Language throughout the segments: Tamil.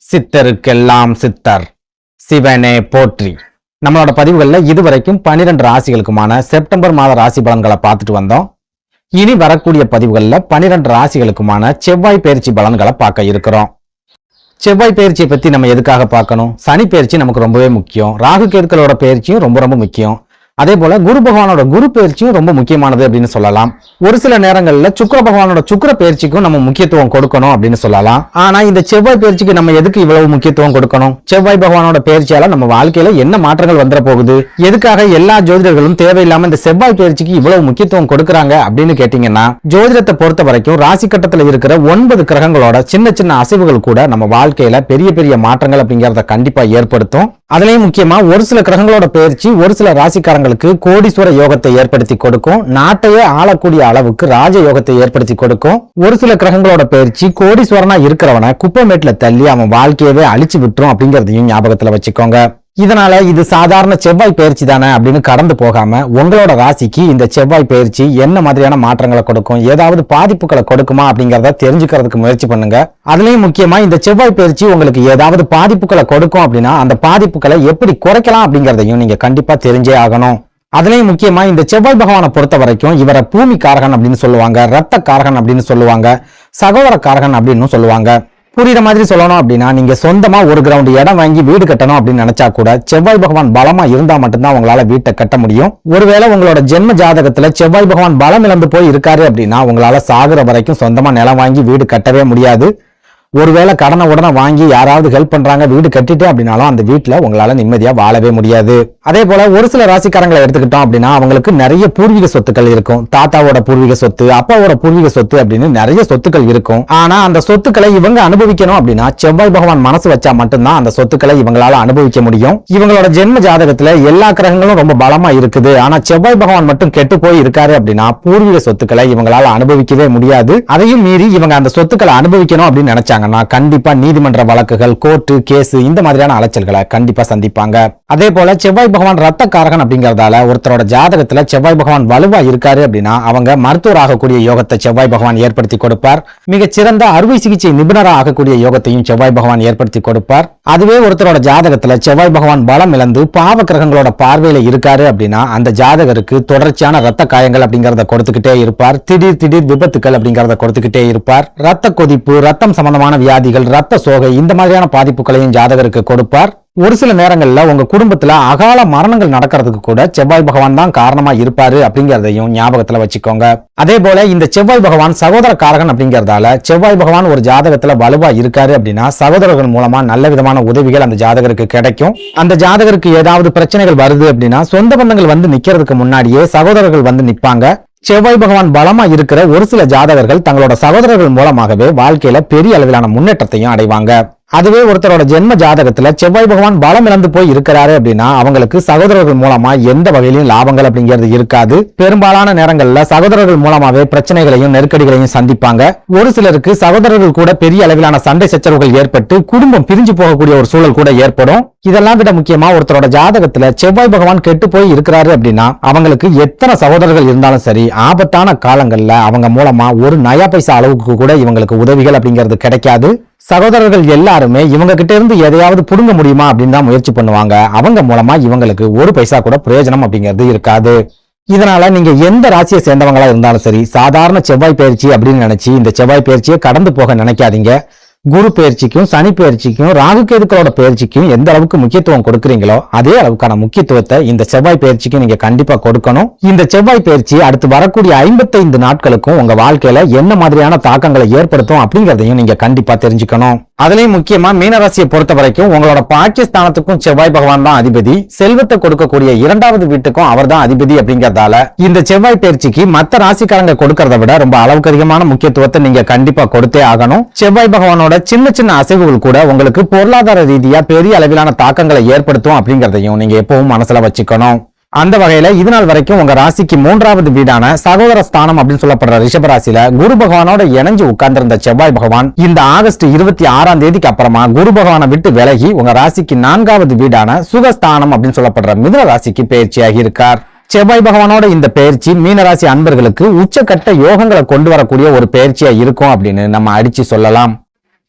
சித்தருக்கெல்லாம் சித்தர் சிவனே போற்றி. நம்மளோட பதிவுகள்ல இதுவரைக்கும் 12 ராசிகளுக்குமான செப்டம்பர் மாத ராசி பலன்களை பார்த்துட்டு வந்தோம். இனி வரக்கூடிய பதிவுகள்ல 12 ராசிகளுக்குமான செவ்வாய் பயிற்சி பலன்களை பார்க்க இருக்கிறோம். செவ்வாய் பயிற்சியை பத்தி நம்ம எதுக்காக பார்க்கணும்? சனி பயிற்சி நமக்கு ரொம்பவே முக்கியம். ராகு கேதுக்களோட பயிற்சியும் ரொம்ப முக்கியம். அதே போல குரு பகவானோட குரு பயிற்சியும் ரொம்ப முக்கியமானது அப்படின்னு சொல்லலாம். ஒரு சில நேரங்கள்ல சுக்கிர பகவானோட சுக்கிர பயிற்சிக்கும் நம்ம முக்கியத்துவம் கொடுக்கணும் அப்படின்னு சொல்லலாம். ஆனா இந்த செவ்வாய் பயிற்சிக்கு நம்ம எதுக்கு இவ்வளவு முக்கியத்துவம் கொடுக்கணும்? செவ்வாய் பகவானோட பயிற்சியால நம்ம வாழ்க்கையில என்ன மாற்றங்கள் வந்துட போகுது? எதுக்காக எல்லா ஜோதிடர்களும் தேவையில்லாம இந்த செவ்வாய் பயிற்சிக்கு இவ்வளவு முக்கியத்துவம் கொடுக்கறாங்க அப்படின்னு கேட்டீங்கன்னா, ஜோதிடத்தை பொறுத்த வரைக்கும் ராசி கட்டத்துல இருக்கிற 9 கிரகங்களோட சின்ன அசைவுகள் கூட நம்ம வாழ்க்கையில பெரிய மாற்றங்கள் அப்படிங்கறத கண்டிப்பா ஏற்படுத்தும். அதுலயும் முக்கியமா ஒரு சில கிரகங்களோட பயிற்சி ஒரு சில ராசிக்காரங்களுக்கு கோடீஸ்வர யோகத்தை ஏற்படுத்தி கொடுக்கும். நாட்டையே ஆளக்கூடிய அளவுக்கு ராஜ யோகத்தை ஏற்படுத்தி கொடுக்கும். ஒரு சில கிரகங்களோட பயிற்சி கோடீஸ்வரனா இருக்கிறவனை குப்பைமேட்ல தள்ளி அவன் வாழ்க்கையவே அழிச்சு விட்டுரும் அப்படிங்கறதையும் ஞாபகத்துல வச்சுக்கோங்க. இதனால இது சாதாரண செவ்வாய் பயிற்சி தானே அப்படின்னு கடந்து போகாம உங்களோட ராசிக்கு இந்த செவ்வாய் பயிற்சி என்ன மாதிரியான மாற்றங்களை கொடுக்கும், ஏதாவது பாதிப்புகளை கொடுக்குமா அப்படிங்கறத தெரிஞ்சுக்கிறதுக்கு முயற்சி பண்ணுங்க. அதுலயும் முக்கியமா இந்த செவ்வாய் பயிற்சி உங்களுக்கு ஏதாவது பாதிப்புகளை கொடுக்கும் அப்படின்னா அந்த பாதிப்புகளை எப்படி குறைக்கலாம் அப்படிங்கறதையும் நீங்க கண்டிப்பா தெரிஞ்சே ஆகணும். அதுலயும் முக்கியமா இந்த செவ்வாய் பகவானை பொறுத்த வரைக்கும் இவரை பூமி காரகன் அப்படின்னு சொல்லுவாங்க, ரத்த காரகன் அப்படின்னு சொல்லுவாங்க, சகோதர காரகன் அப்படின்னு சொல்லுவாங்க. புரியுற மாதிரி சொல்லணும் அப்படின்னா, நீங்க சொந்தமா ஒரு கிரவுண்ட் இடம் வாங்கி வீடு கட்டணும் அப்படின்னு நினைச்சா கூட செவ்வாய் பகவான் பலமா இருந்தா மட்டும்தான் உங்களால வீட்டை கட்ட முடியும். ஒருவேளை உங்களோட ஜென்ம ஜாதகத்துல செவ்வாய் பகவான் பலம் இழந்து போய் இருக்காரு அப்படின்னா உங்களால சாகுற வரைக்கும் சொந்தமா நிலம் வாங்கி வீடு கட்டவே முடியாது. ஒருவேளை கடனை உடனே வாங்கி யாராவது ஹெல்ப் பண்றாங்க வீடு கட்டிட்டு அப்படின்னாலும் அந்த வீட்டுல உங்களால நிம்மதியா வாழவே முடியாது. அதே போல ஒரு சில ராசிக்காரங்களை எடுத்துக்கிட்டோம் அப்படின்னா அவங்களுக்கு நிறைய பூர்வீக சொத்துக்கள் இருக்கும். தாத்தாவோட பூர்வீக சொத்து, அப்பாவோட பூர்வீக சொத்து அப்படின்னு நிறைய சொத்துக்கள் இருக்கும். ஆனா அந்த சொத்துக்களை இவங்க அனுபவிக்கணும் அப்படின்னா செவ்வாய் பகவான் மனசு வச்சா மட்டும்தான் அந்த சொத்துக்களை இவங்களால அனுபவிக்க முடியும். இவங்களோட ஜென்ம ஜாதகத்துல எல்லா கிரகங்களும் ரொம்ப பலமா இருக்குது. ஆனா செவ்வாய் பகவான் மட்டும் கெட்டு போய் இருக்காரு அப்படின்னா பூர்வீக சொத்துக்களை இவங்களால அனுபவிக்கவே முடியாது. அதையும் மீறி இவங்க அந்த சொத்துக்களை அனுபவிக்கணும் அப்படின்னு நினைச்சாங்க கண்டிப்பா நீதிமன்ற வழக்குகள், கோர்ட்டு கேஸ் இந்த மாதிரியான அலைச்சல்களை கண்டிப்பா சந்திப்பாங்க. அதே போல செவ்வாய் பகவான் ரத்த காரகன் அப்படிங்கறதால ஒருத்தரோட ஜாதகத்துல செவ்வாய் பகவான் வலுவா இருக்காரு அப்படின்னா அவங்க மருத்துவர் ஆகக்கூடிய யோகத்தை செவ்வாய் பகவான் ஏற்படுத்தி கொடுப்பார். மிகச்சிறந்த அறுவை சிகிச்சை நிபுணராக ஆகக்கூடிய யோகத்தையும் செவ்வாய் பகவான் ஏற்படுத்தி கொடுப்பார். அதுவே ஒருத்தரோட ஜாதகத்துல செவ்வாய் பகவான் பலம் இழந்து பாவ கிரகங்களோட பார்வையில இருக்காரு அப்படின்னா அந்த ஜாதகருக்கு தொடர்ச்சியான ரத்த காயங்கள் அப்படிங்கறத கொடுத்துக்கிட்டே இருப்பார். திடீர் விபத்துக்கள் அப்படிங்கறத கொடுத்துக்கிட்டே இருப்பார். ரத்த கொதிப்பு, ரத்தம் சம்பந்தமான வியாதிகள், ரத்த சோகை இந்த மாதிரியான பாதிப்புகளையும் ஜாதகருக்கு கொடுப்பார். ஒரு சில நேரங்கள்ல உங்க குடும்பத்துல அகால மரணங்கள் நடக்கிறதுக்கு கூட செவ்வாய் பகவான் தான் காரணமா இருப்பாரு அப்படிங்கறதையும் ஞாபகத்துல வச்சுக்கோங்க. அதே போல இந்த செவ்வாய் பகவான் சகோதர காரகன் அப்படிங்கறதால செவ்வாய் பகவான் ஒரு ஜாதகத்துல வலுவா இருக்காரு அப்படின்னா சகோதரர்கள் மூலமா நல்ல விதமான உதவிகள் அந்த ஜாதகருக்கு கிடைக்கும். அந்த ஜாதகருக்கு ஏதாவது பிரச்சனைகள் வருது அப்படின்னா சொந்த பந்தங்கள் வந்து நிக்கிறதுக்கு முன்னாடியே சகோதரர்கள் வந்து நிப்பாங்க. செவ்வாய் பகவான் பலமா இருக்கிற ஒரு சில ஜாதகர்கள் தங்களோட சகோதரர்கள் மூலமாகவே வாழ்க்கையில பெரிய அளவிலான முன்னேற்றத்தையும் அடைவாங்க. அதுவே ஒருத்தரோட ஜென்ம ஜாதகத்துல செவ்வாய் பகவான் பலம் இழந்து போய் இருக்கிறாரு அப்படின்னா அவங்களுக்கு சகோதரர்கள் மூலமா எந்த வகையிலும் லாபங்கள் அப்படிங்கிறது இருக்காது. பெரும்பாலான நேரங்கள்ல சகோதரர்கள் மூலமாவே பிரச்சனைகளையும் நெருக்கடிகளையும் சந்திப்பாங்க. ஒரு சிலருக்கு சகோதரர்கள் கூட பெரிய அளவிலான சண்டை சச்சரவுகள் ஏற்பட்டு குடும்பம் பிரிஞ்சு போகக்கூடிய ஒரு சூழல் கூட ஏற்படும். இதெல்லாம் விட முக்கியமா ஒருத்தரோட ஜாதகத்துல செவ்வாய் பகவான் கெட்டு போய் இருக்கிறாரு அப்படின்னா அவங்களுக்கு எத்தனை சகோதரர்கள் இருந்தாலும் சரி ஆபத்தான காலங்கள்ல அவங்க மூலமா ஒரு நயா பைசா அளவுக்கு கூட இவங்களுக்கு உதவிகள் அப்படிங்கிறது கிடைக்காது. சகோதரர்கள் எல்லாருமே இவங்க கிட்ட இருந்து எதையாவது புடுங்க முடியுமா அப்படின்னு தான் முயற்சி பண்ணுவாங்க. அவங்க மூலமா இவங்களுக்கு ஒரு பைசா கூட பிரயோஜனம் அப்படிங்கிறது இருக்காது. இதனால நீங்க எந்த ராசியை சேர்ந்தவங்களா இருந்தாலும் சரி சாதாரண செவ்வாய் பயிற்சி அப்படின்னு நினைச்சு இந்த செவ்வாய் பயிற்சியை கடந்து போக நினைக்காதீங்க. குரு பயிற்சிக்கும் சனி பயிற்சிக்கும் ராகு கேதுக்களோட பயிற்சிக்கும் எந்த அளவுக்கு முக்கியத்துவம் கொடுக்குறீங்களோ அதே அளவுக்கான முக்கியத்துவத்தை இந்த செவ்வாய் பயிற்சிக்கு நீங்க கண்டிப்பா கொடுக்கணும். இந்த செவ்வாய் பயிற்சி அடுத்து வரக்கூடிய 55 நாட்களுக்கும் உங்க வாழ்க்கையில என்ன மாதிரியான தாக்கங்களை ஏற்படுத்தும் அப்படிங்கறதையும் நீங்க கண்டிப்பா தெரிஞ்சுக்கணும். அதுலயும் முக்கியமா மீனராசியை பொறுத்த வரைக்கும் உங்களோட பாக்கியஸ்தானத்துக்கும் செவ்வாய் பகவான் தான் அதிபதி, செல்வத்தை கொடுக்கக்கூடிய 2வது வீட்டுக்கும் அவர் தான் அதிபதி அப்படிங்கறதால இந்த செவ்வாய் பயிற்சிக்கு மத்த ராசிக்காரங்க கொடுக்கறத விட ரொம்ப அளவுக்கு அதிகமான முக்கியத்துவத்தை நீங்க கண்டிப்பா கொடுத்தே ஆகணும். செவ்வாய் பகவானோட சின்ன அசைவுகள் கூட உங்களுக்கு பொருளாதார ரீதியா பெரிய அளவிலான தாக்கங்களை ஏற்படுத்தும் அப்படிங்கறதையும் நீங்க எப்பவும் மனசுல வச்சுக்கணும். அந்த வகையில இது நாள் வரைக்கும் உங்க ராசிக்கு 3வது வீடான சகோதர ஸ்தானம் அப்படின்னு சொல்லப்படுற ரிஷப ராசியில குரு பகவானோட இணைஞ்சு உட்கார்ந்திருந்த செவ்வாய் பகவான் இந்த ஆகஸ்ட் 26ஆம் தேதிக்கு அப்புறமா குரு பகவானை விட்டு விலகி உங்க ராசிக்கு 4வது வீடான சுகஸ்தானம் அப்படின்னு சொல்லப்படுற மிதுன ராசிக்கு பயிற்சியாகி இருக்கார். செவ்வாய் பகவானோட இந்த பயிற்சி மீனராசி அன்பர்களுக்கு உச்சக்கட்ட யோகங்களை கொண்டு வரக்கூடிய ஒரு பயிற்சியா இருக்கும் அப்படின்னு நம்ம அடிச்சு சொல்லலாம்.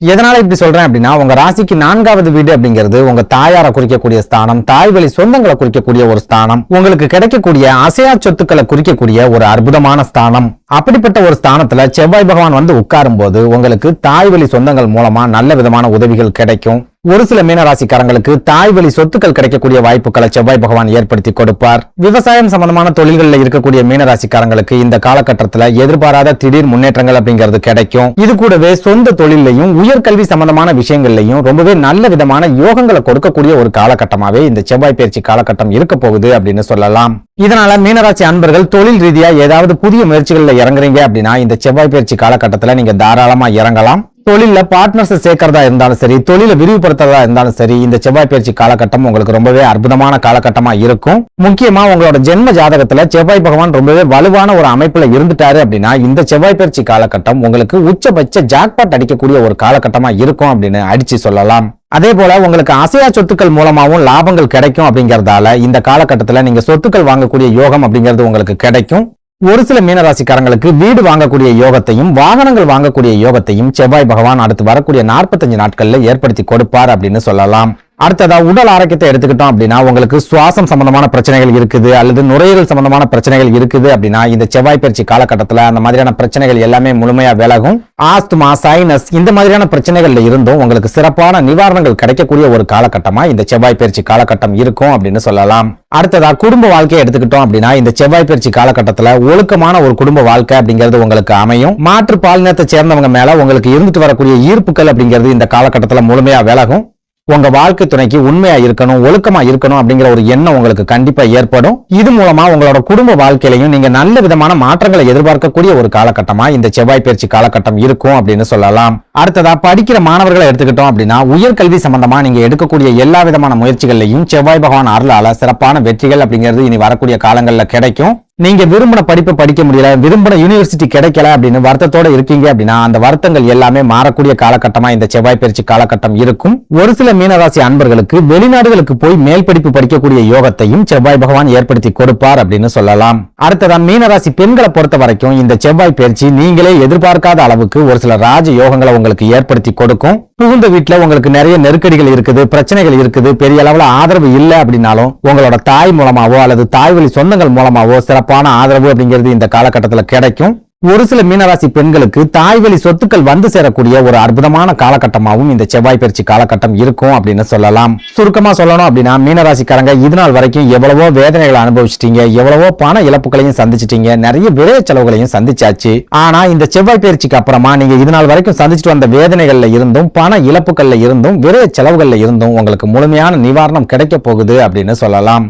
எதனால இப்படி சொல்றேன் அப்படின்னா, உங்க ராசிக்கு 4வது வீடு அப்படிங்கிறது உங்க தாயாரை குறிக்கக்கூடிய ஸ்தானம், தாய் வழி சொந்தங்களை குறிக்கக்கூடிய ஒரு ஸ்தானம், உங்களுக்கு கிடைக்கக்கூடிய அசையா சொத்துக்களை குறிக்கக்கூடிய ஒரு அற்புதமான ஸ்தானம். அப்படிப்பட்ட ஒரு ஸ்தானத்துல செவ்வாய் பகவான் வந்து உட்காரும் போது உங்களுக்கு தாய் வழி சொந்தங்கள் மூலமா நல்ல விதமான உதவிகள் கிடைக்கும். ஒரு சில மீனராசிக்காரங்களுக்கு தாய் வழி சொத்துக்கள் கிடைக்கக்கூடிய வாய்ப்புகளை செவ்வாய் பகவான் ஏற்படுத்தி கொடுப்பார். விவசாயம் சம்பந்தமான தொழில்களில் இருக்கக்கூடிய மீனராசிக்காரங்களுக்கு இந்த காலகட்டத்துல எதிர்பாராத திடீர் முன்னேற்றங்கள் அப்படிங்கிறது கிடைக்கும். இது கூடவே சொந்த தொழிலையும் உயர்கல்வி சம்பந்தமான விஷயங்கள்லையும் ரொம்பவே நல்ல விதமான யோகங்களை கொடுக்கக்கூடிய ஒரு காலகட்டமாவே இந்த செவ்வாய் பயிற்சி காலகட்டம் இருக்க போகுது அப்படின்னு சொல்லலாம். இதனால மீனராசி அன்பர்கள் தொழில் ரீதியா ஏதாவது புதிய முயற்சிகள்ல இறங்குறீங்க அப்படின்னா இந்த செவ்வாய் பயிற்சி காலகட்டத்துல நீங்க தாராளமா இறங்கலாம். தொழில பார்ட்னர்ஸ் சேர்க்கிறதா இருந்தாலும் சரி, தொழிலை விரிவுபடுத்துறதா இருந்தாலும் சரி, இந்த செவ்வாய் பயிற்சி காலகட்டம் உங்களுக்கு ரொம்பவே அற்புதமான காலகட்டமா இருக்கும். முக்கியமா உங்களோட ஜென்ம ஜாதகத்துல செவ்வாய் பகவான் ரொம்பவே வலுவான ஒரு அமைப்புல இருந்துட்டாரு அப்படின்னா இந்த செவ்வாய் பயிற்சி காலகட்டம் உங்களுக்கு உச்சபட்ச ஜாக்பாட் அடிக்கக்கூடிய ஒரு காலகட்டமா இருக்கும் அப்படின்னு அடிச்சு சொல்லலாம். அதே போல உங்களுக்கு அசையா சொத்துக்கள் மூலமாவும் லாபங்கள் கிடைக்கும் அப்படிங்கறதால இந்த காலகட்டத்துல நீங்க சொத்துக்கள் வாங்கக்கூடிய யோகம் அப்படிங்கிறது உங்களுக்கு கிடைக்கும். ஒரு சில மீனராசிக்காரங்களுக்கு வீடு வாங்கக்கூடிய யோகத்தையும் வாகனங்கள் வாங்கக்கூடிய யோகத்தையும் செவ்வாய் பகவான் அடுத்து வரக்கூடிய 45 நாட்கள்ல ஏற்படுத்தி கொடுப்பார் அப்படின்னு சொல்லலாம். அடுத்ததா உடல் ஆரோக்கியத்தை எடுத்துக்கிட்டோம் அப்படின்னா உங்களுக்கு சுவாசம் சம்பந்தமான பிரச்சனைகள் இருக்குது அல்லது நுரையீரல் சம்பந்தமான பிரச்சனைகள் இருக்குது அப்படின்னா இந்த செவ்வாய் பயிற்சி காலகட்டத்துல அந்த மாதிரியான பிரச்சனைகள் எல்லாமே முழுமையா விலகும். ஆஸ்துமா, சைனஸ் இந்த மாதிரியான பிரச்சனைகள்ல இருந்தும் உங்களுக்கு சிறப்பான நிவாரணங்கள் கிடைக்கக்கூடிய ஒரு காலகட்டமா இந்த செவ்வாய் பயிற்சி காலகட்டம் இருக்கும் அப்படின்னு சொல்லலாம். அடுத்ததா குடும்ப வாழ்க்கையை எடுத்துக்கிட்டோம் அப்படின்னா இந்த செவ்வாய் பயிற்சி காலகட்டத்துல ஒழுக்கமான ஒரு குடும்ப வாழ்க்கை அப்படிங்கிறது உங்களுக்கு அமையும். மாற்று பாலினத்தை சேர்ந்தவங்க மேல உங்களுக்கு இருந்துட்டு வரக்கூடிய ஈர்ப்புகள் அப்படிங்கிறது இந்த காலகட்டத்துல முழுமையா விலகும். உங்க வாழ்க்கை துணைக்கு உண்மையா இருக்கணும், ஒழுக்கமா இருக்கணும் அப்படிங்கிற ஒரு எண்ணம் உங்களுக்கு கண்டிப்பா ஏற்படும். இது மூலமா உங்களோட குடும்ப வாழ்க்கையிலையும் நீங்க நல்ல விதமான மாற்றங்களை எதிர்பார்க்கக்கூடிய ஒரு காலகட்டமா இந்த செவ்வாய் பயிற்சி காலகட்டம் இருக்கும் அப்படின்னு சொல்லலாம். அடுத்ததா படிக்கிற மாணவர்களை எடுத்துக்கிட்டோம் அப்படின்னா உயர்கல்வி சம்பந்தமா நீங்க எடுக்கக்கூடிய எல்லா விதமான முயற்சிகளையும் செவ்வாய் பகவான் அருளால சிறப்பான வெற்றிகள் அப்படிங்கிறது இனி வரக்கூடிய காலங்கள்ல கிடைக்கும். நீங்க விரும்பின படிப்பு படிக்க முடியல, விரும்பின யூனிவர்சிட்டி கிடைக்கல அப்படின்னு வருத்தத்தோட இருக்கீங்க அப்படின்னா அந்த வருத்தங்கள் எல்லாமே மாறக்கூடிய காலகட்டமா இந்த செவ்வாய் பயிற்சி காலகட்டம் இருக்கும். ஒரு சில மீனராசி அன்பர்களுக்கு வெளிநாடுகளுக்கு போய் மேல் படிப்பு படிக்கக்கூடிய யோகத்தையும் செவ்வாய் பகவான் ஏற்படுத்தி கொடுப்பார் அப்படின்னு சொல்லலாம். அடுத்ததா மீனராசி பெண்களை பொறுத்த வரைக்கும் இந்த செவ்வாய் பயிற்சி நீங்களே எதிர்பார்க்காத அளவுக்கு ஒரு சில ராஜ யோகங்களை உங்களுக்கு ஏற்படுத்தி கொடுக்கும். புகுந்த வீட்டுல உங்களுக்கு நிறைய நெருக்கடிகள் இருக்குது, பிரச்சனைகள் இருக்குது, பெரிய அளவுல ஆதரவு இல்லை அப்படின்னாலும் உங்களோட தாய் மூலமாவோ அல்லது தாய் வழி சொந்தங்கள் மூலமாவோ சிறப்பான ஆதரவு அப்படிங்கிறது இந்த காலகட்டத்துல கிடைக்கும். ஒரு சில மீனராசி பெண்களுக்கு தாய் வழி சொத்துக்கள் வந்து சேரக்கூடிய ஒரு அற்புதமான காலகட்டமாகவும் இந்த செவ்வாய் பயிற்சி காலகட்டம் இருக்கும் அப்படின்னு சொல்லலாம். சுருக்கமா சொல்லணும் அப்படின்னா மீனராசிக்காரங்க இது நாள் வரைக்கும் எவ்வளவோ வேதனைகளை அனுபவிச்சிட்டீங்க, எவ்வளவோ பண இழப்புகளையும் சந்திச்சிட்டீங்க, நிறைய விரைய செலவுகளையும் சந்திச்சாச்சு. ஆனா இந்த செவ்வாய் பயிற்சிக்கு அப்புறமா நீங்க இது நாள் வரைக்கும் சந்திச்சுட்டு வந்த வேதனைகள்ல இருந்தும் பண இழப்புகள்ல இருந்தும் விரைய செலவுகள்ல இருந்தும் உங்களுக்கு முழுமையான நிவாரணம் கிடைக்க போகுது அப்படின்னு சொல்லலாம்.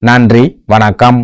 நன்றி, வணக்கம்.